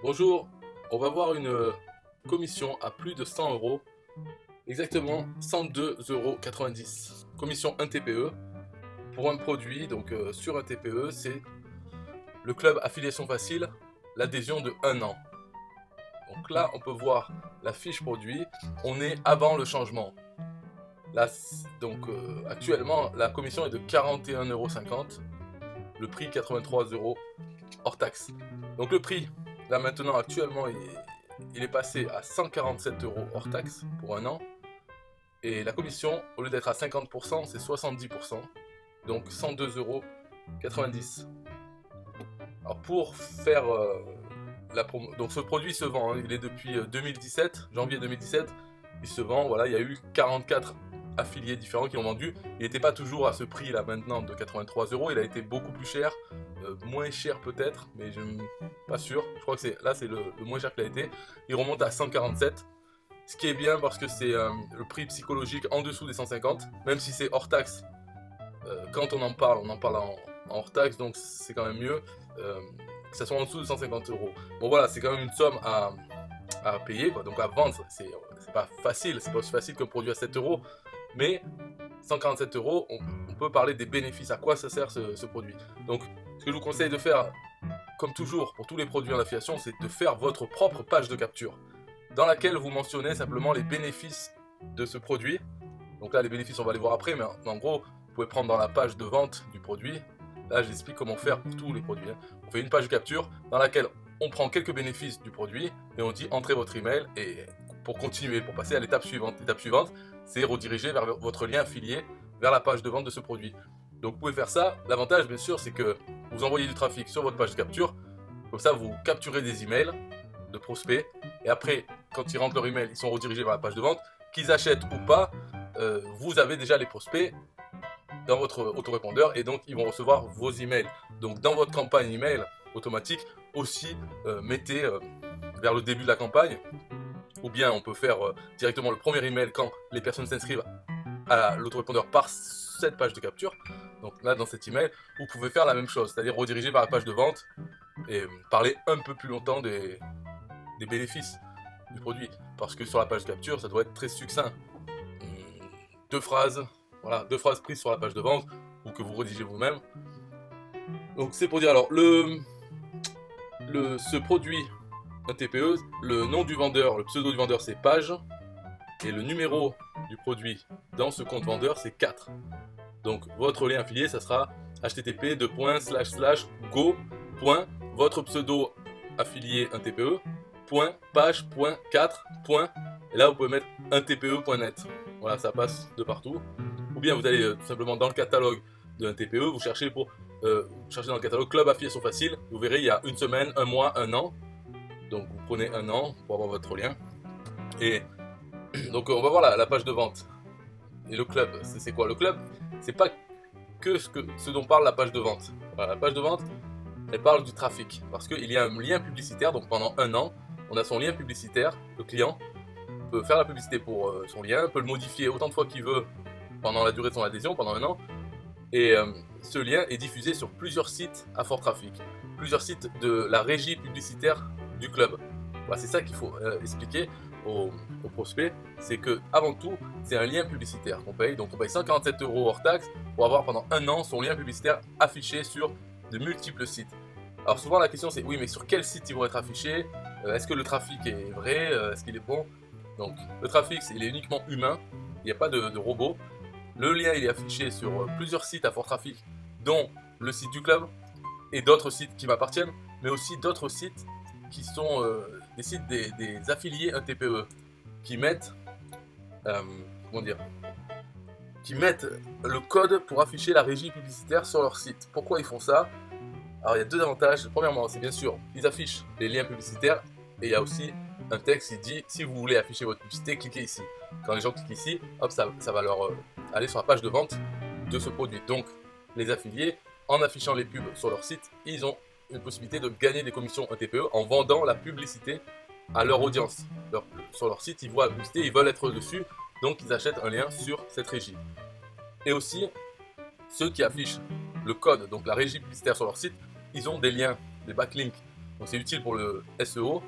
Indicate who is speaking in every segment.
Speaker 1: Bonjour, on va voir une commission à plus de 100 euros, exactement 102,90 €. Commission 1 TPE pour un produit, donc sur un TPE, c'est le club affiliation facile, l'adhésion de 1 an. Donc là, on peut voir la fiche produit, on est avant le changement. Là, donc actuellement, la commission est de 41,50 €, le prix 83 € hors taxe. Donc le prix, là maintenant, actuellement, il est passé à 147 € hors taxe pour 1 an. Et la commission, au lieu d'être à 50%, c'est 70%. Donc 102,90 €. Alors pour faire la promo, donc ce produit se vend, hein, il est depuis 2017, janvier 2017. Il se vend, voilà, il y a eu 44 affiliés différents qui l'ont vendu. Il n'était pas toujours à ce prix là maintenant de 83 €, il a été beaucoup plus cher, moins cher peut-être, mais je ne suis pas sûr. Je crois que c'est le moins cher qu'il a été. Il remonte à 147, ce qui est bien parce que c'est le prix psychologique en dessous des 150, même si c'est hors taxe. Quand on en parle en hors taxe, donc c'est quand même mieux que ça soit en dessous de 150 €. Bon voilà, c'est quand même une somme à payer, quoi. Donc à vendre, c'est pas facile, c'est pas aussi facile qu'un produit à 7 €, mais 147 €, on peut parler des bénéfices, à quoi ça sert ce produit. Donc ce que je vous conseille de faire, comme toujours pour tous les produits en affiliation, c'est de faire votre propre page de capture, dans laquelle vous mentionnez simplement les bénéfices de ce produit. Donc là, les bénéfices, on va les voir après, mais en gros, vous pouvez prendre dans la page de vente du produit. Là, j'explique comment faire pour tous les produits, hein. On fait une page de capture dans laquelle on prend quelques bénéfices du produit et on dit entrez votre email, et pour continuer, pour passer à l'étape suivante. L'étape suivante, c'est rediriger vers votre lien affilié vers la page de vente de ce produit. Donc vous pouvez faire ça. L'avantage, bien sûr, c'est que vous envoyez du trafic sur votre page de capture. Comme ça, vous capturez des emails de prospects, et après, quand ils rentrent leur email, ils sont redirigés vers la page de vente. Qu'ils achètent ou pas, vous avez déjà les prospects dans votre autorépondeur, et donc ils vont recevoir vos emails. Donc dans votre campagne email automatique aussi, mettez vers le début de la campagne, ou bien on peut faire directement le premier email quand les personnes s'inscrivent à l'autorépondeur par cette page de capture. Donc là, dans cet email, vous pouvez faire la même chose, c'est-à-dire rediriger vers la page de vente et parler un peu plus longtemps des bénéfices du produit, parce que sur la page de capture, ça doit être très succinct. 2 phrases, voilà, 2 phrases prises sur la page de vente, ou que vous rédigez vous-même. Donc c'est pour dire, alors, ce produit, un TPE, le nom du vendeur, le pseudo du vendeur, c'est page, et le numéro du produit dans ce compte vendeur, c'est 4. Donc votre lien affilié, ça sera http://go.votre pseudo affilié un TPE .page.4. Et là vous pouvez mettre un TPE.net. Voilà, ça passe de partout. Ou bien vous allez tout simplement dans le catalogue d'un TPE, vous cherchez dans le catalogue club affiliation facile. Vous verrez, il y a une semaine, un mois, un an. Donc vous prenez un an pour avoir votre lien. Et donc on va voir la page de vente. Et le club, c'est quoi? Le club, c'est pas que ce dont parle la page de vente. Voilà, la page de vente, elle parle du trafic, parce qu'il y a un lien publicitaire. Donc pendant un an, on a son lien publicitaire. Le client peut faire la publicité pour son lien, peut le modifier autant de fois qu'il veut pendant la durée de son adhésion, pendant un an. Et ce lien est diffusé sur plusieurs sites à fort trafic, plusieurs sites de la régie publicitaire du club. Voilà, c'est ça qu'il faut expliquer aux prospects, c'est que avant tout, c'est un lien publicitaire qu'on paye. Donc on paye 147 € hors taxe pour avoir pendant un an son lien publicitaire affiché sur de multiples sites. Alors souvent la question c'est, oui, mais sur quel site ils vont être affichés? Est-ce que le trafic est vrai? Est-ce qu'il est bon? Donc le trafic, il est uniquement humain, il n'y a pas de robot. Le lien, il est affiché sur plusieurs sites à fort trafic, dont le site du club et d'autres sites qui m'appartiennent, mais aussi d'autres sites qui sont des sites des affiliés 1 TPE, qui mettent qui mettent le code pour afficher la régie publicitaire sur leur site. Pourquoi ils font ça? Alors il y a 2 avantages. Premièrement, c'est bien sûr, ils affichent les liens publicitaires, et il y a aussi un texte qui dit, si vous voulez afficher votre publicité, cliquez ici. Quand les gens cliquent ici, hop, ça va leur aller sur la page de vente de ce produit. Donc les affiliés, en affichant les pubs sur leur site, ils ont une possibilité de gagner des commissions 1 TPE en vendant la publicité à leur audience. Sur leur site, ils voient la publicité, ils veulent être dessus, donc ils achètent un lien sur cette régie. Et aussi, ceux qui affichent le code, donc la régie publicitaire sur leur site, ils ont des liens, des backlinks. donc c'est utile pour le SEO.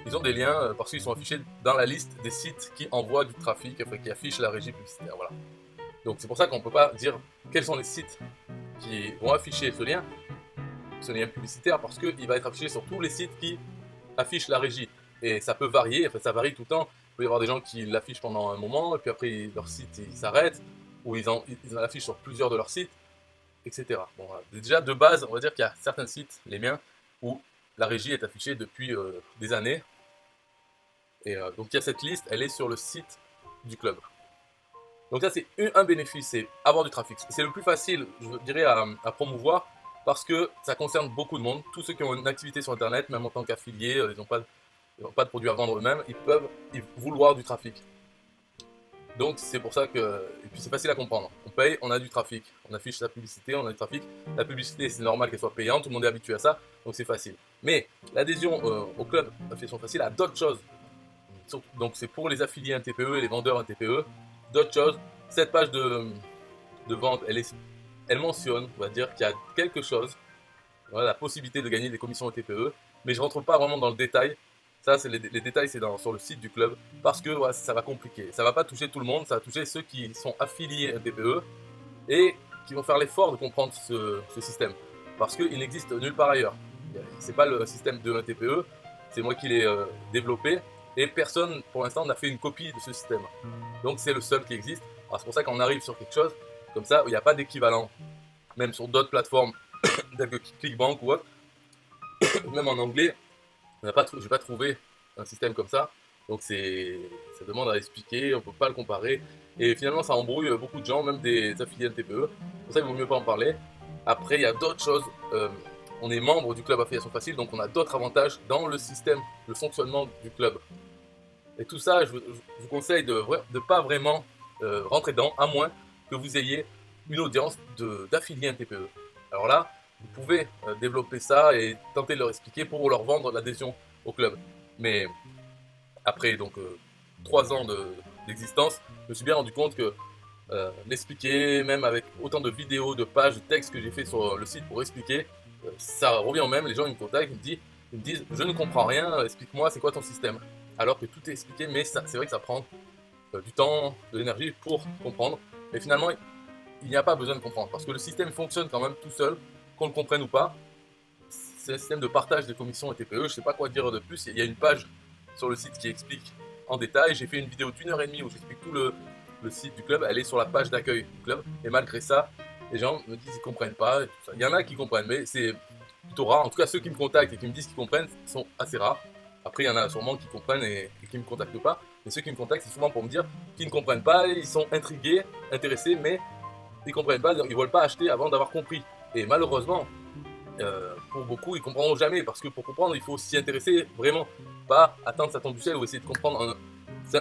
Speaker 1: Ils ont des liens parce qu'ils sont affichés dans la liste des sites qui envoient du trafic, enfin qui affichent la régie publicitaire. Voilà. Donc c'est pour ça qu'on ne peut pas dire quels sont les sites qui vont afficher ce lien publicitaire, parce qu'il va être affiché sur tous les sites qui affichent la régie. Et ça peut varier, enfin ça varie tout le temps. Il peut y avoir des gens qui l'affichent pendant un moment, et puis après leur site il s'arrête, ou ils en affichent sur plusieurs de leurs sites, etc. Bon, voilà. Déjà de base, on va dire qu'il y a certains sites, les miens, où la régie est affichée depuis des années. Et donc il y a cette liste, elle est sur le site du club. Donc ça c'est un bénéfice, c'est avoir du trafic. C'est le plus facile, je dirais, à promouvoir, parce que ça concerne beaucoup de monde. Tous ceux qui ont une activité sur internet, même en tant qu'affiliés, ils n'ont pas de produits à vendre eux-mêmes, ils peuvent vouloir du trafic. Donc c'est pour ça que, et puis c'est facile à comprendre. On paye, on a du trafic, on affiche sa publicité, on a du trafic. La publicité c'est normal qu'elle soit payante, tout le monde est habitué à ça, donc c'est facile. Mais l'adhésion au club Affiliation Facile a d'autres choses. Donc c'est pour les affiliés TPE et les vendeurs TPE. D'autres choses, cette page de vente, elle mentionne, on va dire, qu'il y a quelque chose, voilà, la possibilité de gagner des commissions TPE, mais je ne rentre pas vraiment dans le détail. Ça, c'est les détails, c'est sur le site du club, parce que ouais, ça va compliquer. Ça ne va pas toucher tout le monde, ça va toucher ceux qui sont affiliés TPE et qui vont faire l'effort de comprendre ce système, parce qu'il n'existe nulle part ailleurs. C'est pas le système de TPE, c'est moi qui l'ai développé, et personne pour l'instant n'a fait une copie de ce système. Donc c'est le seul qui existe. Alors c'est pour ça qu'on arrive sur quelque chose comme ça où il n'y a pas d'équivalent, même sur d'autres plateformes telles que ClickBank ou autre. Même en anglais, je n'ai pas trouvé un système comme ça. Donc ça demande à expliquer, on ne peut pas le comparer. Et finalement ça embrouille beaucoup de gens, même des affiliés TPE. Pour ça il vaut mieux pas en parler. Après il y a d'autres choses. On est membre du club Affiliation Facile, donc on a d'autres avantages dans le système, le fonctionnement du club. Et tout ça, je vous conseille de ne pas vraiment rentrer dedans, à moins que vous ayez une audience d'affiliés TPE. Alors là, vous pouvez développer ça et tenter de leur expliquer pour leur vendre l'adhésion au club. Mais après donc 3 ans d'existence, je me suis bien rendu compte que l'expliquer, même avec autant de vidéos, de pages, de textes que j'ai fait sur le site pour expliquer, ça revient au même. Les gens ils me contactent, ils me disent je ne comprends rien, explique-moi c'est quoi ton système. Alors que tout est expliqué, mais c'est vrai que ça prend du temps, de l'énergie pour comprendre. Mais finalement, il n'y a pas besoin de comprendre, parce que le système fonctionne quand même tout seul, qu'on le comprenne ou pas. C'est un système de partage des commissions et TPE, je ne sais pas quoi dire de plus. Il y a une page sur le site qui explique en détail. J'ai fait une vidéo d'1h30 où j'explique tout le site du club, elle est sur la page d'accueil du club, et malgré ça, les gens me disent qu'ils ne comprennent pas. Il y en a qui comprennent, mais c'est plutôt rare. En tout cas, ceux qui me contactent et qui me disent qu'ils comprennent sont assez rares. Après, il y en a sûrement qui comprennent et qui ne me contactent pas. Mais ceux qui me contactent, c'est souvent pour me dire qu'ils ne comprennent pas, ils sont intrigués, intéressés, mais ils ne comprennent pas, ils ne veulent pas acheter avant d'avoir compris. Et malheureusement, pour beaucoup, ils ne comprendront jamais, parce que pour comprendre, il faut s'y intéresser vraiment, pas attendre ça tombe du ciel ou essayer de comprendre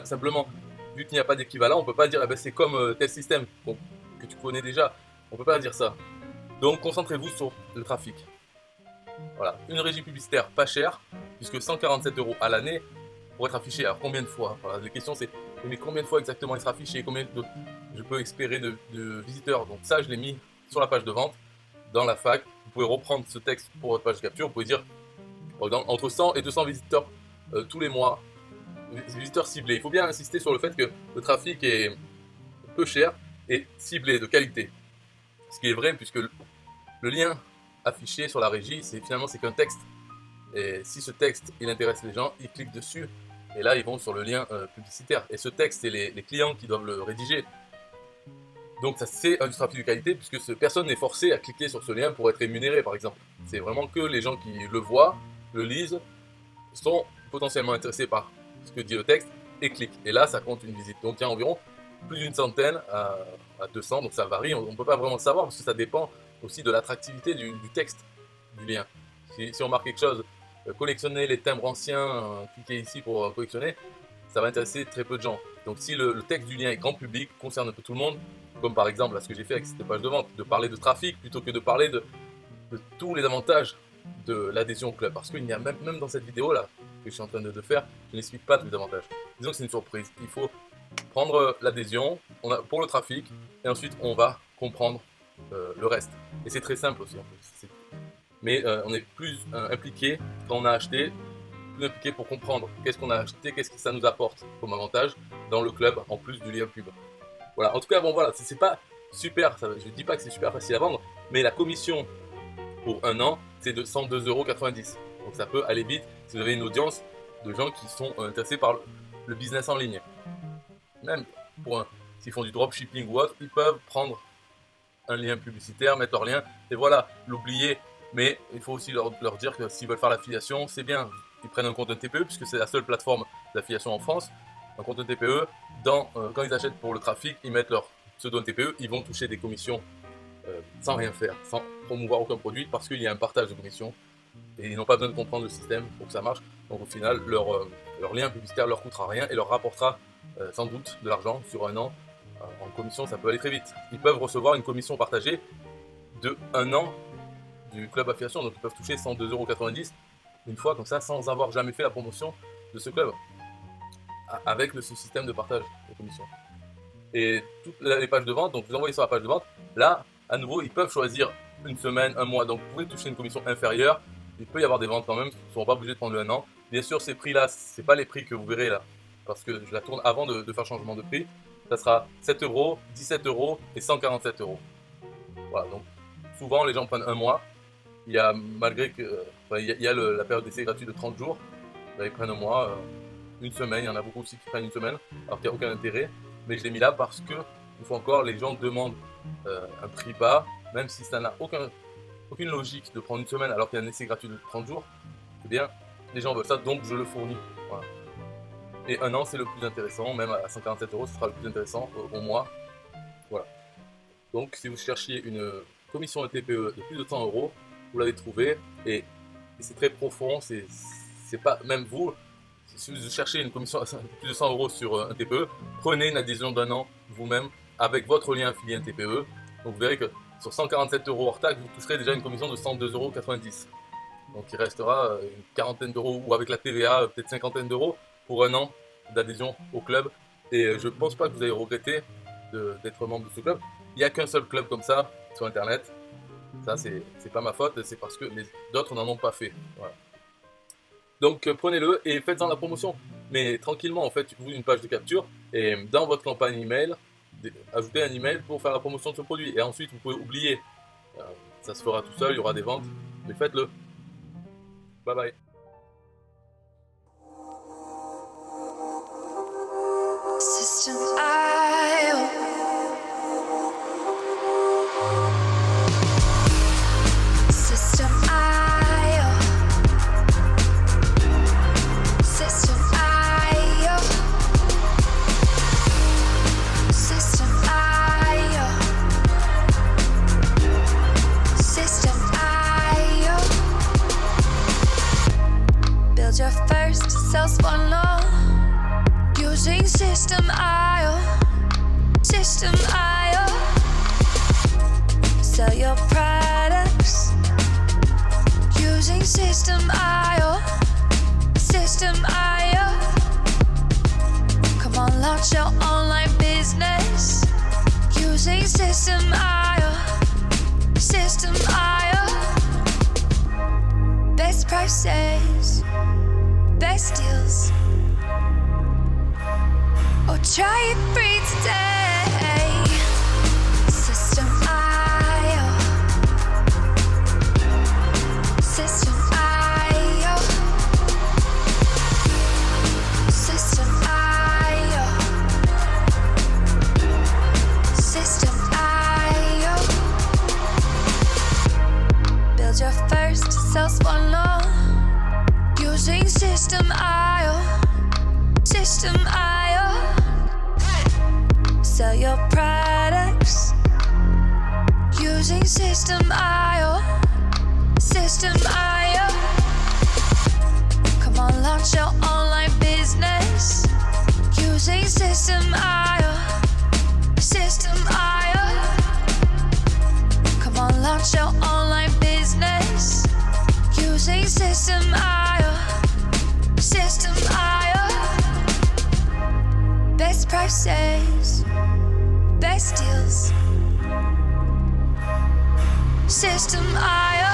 Speaker 1: simplement. Vu qu'il n'y a pas d'équivalent, on ne peut pas dire ah ben, c'est comme tel système que tu connais déjà. On ne peut pas dire ça. Donc concentrez-vous sur le trafic. Voilà, une régie publicitaire pas chère, puisque 147 € à l'année pour être affiché. Alors combien de fois? Voilà, la question c'est mais combien de fois exactement il sera affiché, combien je peux espérer de visiteurs. Donc ça je l'ai mis sur la page de vente, dans la FAQ. Vous pouvez reprendre ce texte pour votre page de capture. Vous pouvez dire entre 100 et 200 visiteurs tous les mois, visiteurs ciblés. Il faut bien insister sur le fait que le trafic est peu cher et ciblé, de qualité. Ce qui est vrai puisque le lien affiché sur la régie, finalement c'est qu'un texte. Et si ce texte il intéresse les gens, ils cliquent dessus et là ils vont sur le lien publicitaire. Et ce texte, c'est les clients qui doivent le rédiger. Donc ça c'est du trafic de qualité puisque personne n'est forcé à cliquer sur ce lien pour être rémunéré par exemple. C'est vraiment que les gens qui le voient, le lisent, sont potentiellement intéressés par ce que dit le texte et cliquent. Et là ça compte une visite. Donc il y a environ plus d'une centaine à 200, donc ça varie, on ne peut pas vraiment le savoir parce que ça dépend aussi de l'attractivité du texte, du lien. Si on marque quelque chose, collectionner les timbres anciens, cliquez ici pour collectionner, ça va intéresser très peu de gens. Donc si le texte du lien est grand public, concerne un peu tout le monde, comme par exemple là, ce que j'ai fait avec cette page de vente, de parler de trafic plutôt que de parler de tous les avantages de l'adhésion au club. Parce qu'il y a même dans cette vidéo là, que je suis en train de faire, je n'explique pas tous les avantages. Disons que c'est une surprise, il faut prendre l'adhésion pour le trafic et ensuite on va comprendre le reste. Et c'est très simple aussi en plus. mais on est plus impliqué quand on a acheté, plus impliqué pour comprendre qu'est-ce qu'on a acheté, qu'est-ce que ça nous apporte comme avantage dans le club, en plus du lien pub. Voilà, en tout cas, bon voilà, c'est pas super, je ne dis pas que c'est super facile à vendre, mais la commission pour un an, c'est de 102,90 €. Donc ça peut aller vite si vous avez une audience de gens qui sont intéressés par le business en ligne. Même s'ils font du dropshipping ou autre, ils peuvent prendre un lien publicitaire, mettre leur lien, et voilà, l'oublier. Mais il faut aussi leur dire que s'ils veulent faire l'affiliation, c'est bien. Ils prennent un compte de TPE, puisque c'est la seule plateforme d'affiliation en France. Un compte de TPE, quand ils achètent pour le trafic, ils mettent leur pseudo TPE, ils vont toucher des commissions sans rien faire, sans promouvoir aucun produit, parce qu'il y a un partage de commissions. Et ils n'ont pas besoin de comprendre le système pour que ça marche. Donc au final, leur lien publicitaire leur coûtera rien et leur rapportera sans doute de l'argent sur un an. En commission, ça peut aller très vite. Ils peuvent recevoir une commission partagée de 1 an du club affiliation. Donc ils peuvent toucher 102,90 € une fois comme ça, sans avoir jamais fait la promotion de ce club, avec ce système de partage de commission. Et toutes les pages de vente, donc vous envoyez sur la page de vente, là, à nouveau, ils peuvent choisir une semaine, un mois. Donc vous pouvez toucher une commission inférieure. Il peut y avoir des ventes quand même, ils ne sont pas obligés de prendre le 1 an. Bien sûr, ces prix-là, ce n'est pas les prix que vous verrez là, parce que je la tourne avant de faire changement de prix. Ça sera 7 €, 17 € et 147 €. Voilà, donc souvent les gens prennent un mois. Il y a, malgré que, la période d'essai gratuite de 30 jours, ils prennent un mois, une semaine. Il y en a beaucoup aussi qui prennent une semaine, alors qu'il n'y a aucun intérêt. Mais je l'ai mis là parce que, une fois encore, les gens demandent un prix bas, même si ça n'a aucune logique de prendre une semaine alors qu'il y a un essai gratuit de 30 jours. Eh bien, les gens veulent ça, donc je le fournis. Voilà. Et 1 an, c'est le plus intéressant, même à 147 €, ce sera le plus intéressant au mois. Voilà. Donc, si vous cherchiez une commission de TPE de plus de 100 €, vous l'avez trouvé, et c'est très profond, c'est pas, même vous, si vous cherchez une commission de plus de 100 € sur un TPE, prenez une adhésion d'1 an vous-même avec votre lien affilié un TPE. Donc vous verrez que sur 147 € hors taxe, vous toucherez déjà une commission de 102,90 €. Donc il restera une quarantaine d'euros, ou avec la TVA, peut-être cinquantaine d'euros pour 1 an d'adhésion au club. Et je ne pense pas que vous allez regretter d'être membre de ce club. Il n'y a qu'un seul club comme ça sur Internet. Ça, c'est pas ma faute, c'est parce que les d'autres n'en ont pas fait. Voilà. Donc prenez-le et faites-en la promotion. Mais tranquillement, en fait, vous une page de capture et dans votre campagne email, ajoutez un email pour faire la promotion de ce produit. Et ensuite, vous pouvez oublier. Ça se fera tout seul, il y aura des ventes. Mais faites-le. Bye bye.
Speaker 2: System IO. System IO. System IO. System IO. System IO. Build your first sales funnel using System IO. System IO. Sell your products using System IO. System IO. Come on, launch your online business using System IO. System IO. Best prices, best deals. Or try it free today. System IO. System IO. System IO. System IO. Build your first sales funnel using System IO. System IO. Sell your products using System IO. System IO. Come on, launch your online business using System IO. System IO. Come on, launch your online business using System IO. System IO. Best prices, best deals. System IO.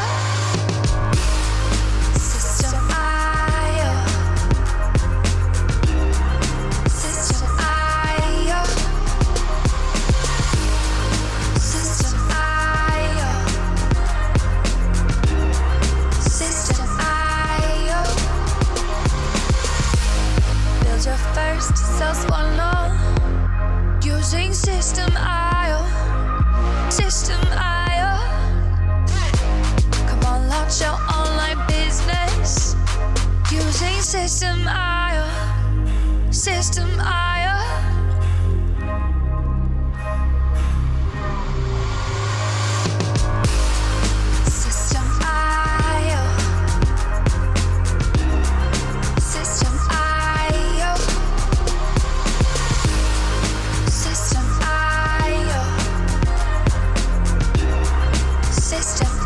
Speaker 2: System